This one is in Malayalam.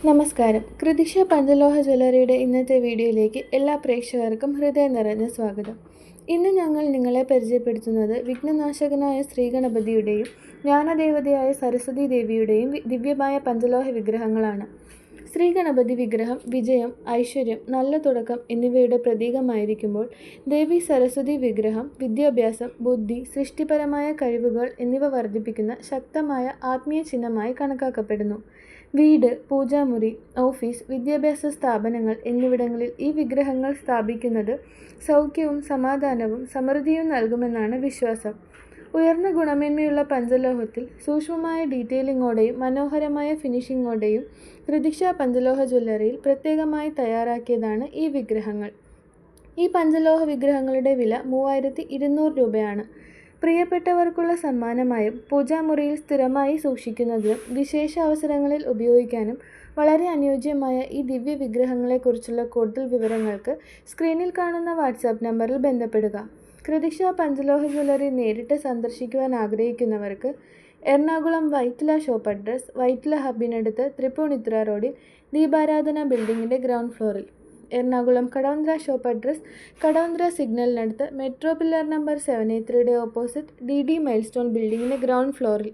നമസ്കാരം. കൃതിക്ഷ പഞ്ചലോഹ ജ്വല്ലറിയുടെ ഇന്നത്തെ വീഡിയോയിലേക്ക് എല്ലാ പ്രേക്ഷകർക്കും ഹൃദയം നിറഞ്ഞ സ്വാഗതം. ഇന്ന് ഞങ്ങൾ നിങ്ങളെ പരിചയപ്പെടുത്തുന്നത് വിഘ്നനാശകനായ ശ്രീഗണപതിയുടെയും ജ്ഞാനദേവതയായ സരസ്വതി ദേവിയുടെയും ദിവ്യമായ പഞ്ചലോഹ വിഗ്രഹങ്ങളാണ്. ശ്രീഗണപതി വിഗ്രഹം വിജയം, ഐശ്വര്യം, നല്ല തുടക്കം എന്നിവയുടെ പ്രതീകമായിരിക്കുമ്പോൾ ദേവി സരസ്വതി വിഗ്രഹം വിദ്യാഭ്യാസം, ബുദ്ധി, സൃഷ്ടിപരമായ കഴിവുകൾ എന്നിവ വർദ്ധിപ്പിക്കുന്ന ശക്തമായ ആത്മീയ ചിഹ്നമായി കണക്കാക്കപ്പെടുന്നു. വീട്, പൂജാമുറി, ഓഫീസ്, വിദ്യാഭ്യാസ സ്ഥാപനങ്ങൾ എന്നിവിടങ്ങളിൽ ഈ വിഗ്രഹങ്ങൾ സ്ഥാപിക്കുന്നത് സൗഖ്യവും സമാധാനവും സമൃദ്ധിയും നൽകുമെന്നാണ് വിശ്വാസം. ഉയർന്ന ഗുണമേന്മയുള്ള പഞ്ചലോഹത്തിൽ സൂക്ഷ്മമായ ഡീറ്റെയിലിങ്ങോടെയും മനോഹരമായ ഫിനിഷിങ്ങോടെയും കൃതിക്ഷ പഞ്ചലോഹ ജ്വല്ലറിയിൽ പ്രത്യേകമായി തയ്യാറാക്കിയതാണ് ഈ വിഗ്രഹങ്ങൾ. ഈ പഞ്ചലോഹ വിഗ്രഹങ്ങളുടെ വില 3200 രൂപയാണ്. പ്രിയപ്പെട്ടവർക്കുള്ള സമ്മാനമായും പൂജാമുറിയിൽ സ്ഥിരമായി സൂക്ഷിക്കുന്നതിനും വിശേഷ അവസരങ്ങളിൽ ഉപയോഗിക്കാനും വളരെ അനുയോജ്യമായ ഈ ദിവ്യ വിഗ്രഹങ്ങളെക്കുറിച്ചുള്ള കൂടുതൽ വിവരങ്ങൾക്ക് സ്ക്രീനിൽ കാണുന്ന വാട്സാപ്പ് നമ്പറിൽ ബന്ധപ്പെടുക. കൃതിക്ഷ പഞ്ചലോഹ ജ്വല്ലറി നേരിട്ട് സന്ദർശിക്കുവാൻ ആഗ്രഹിക്കുന്നവർക്ക് എറണാകുളം വൈറ്റില ഷോപ്പ് അഡ്രസ് വൈറ്റില ഹബിനടുത്ത് തൃപ്പൂണിത്തുറ റോഡിൽ ദീപാരാധന ബിൽഡിങ്ങിൻ്റെ ഗ്രൗണ്ട് ഫ്ലോറിൽ, എറണാകുളം കടവന്ത്ര ഷോപ്പ് അഡ്രസ് കടവന്ത്ര സിഗ്നലിനടുത്ത് metro pillar number 783 opposite DD milestone ബിൽഡിങ്ങിൻ്റെ ഗ്രൗണ്ട് ഫ്ലോറിൽ.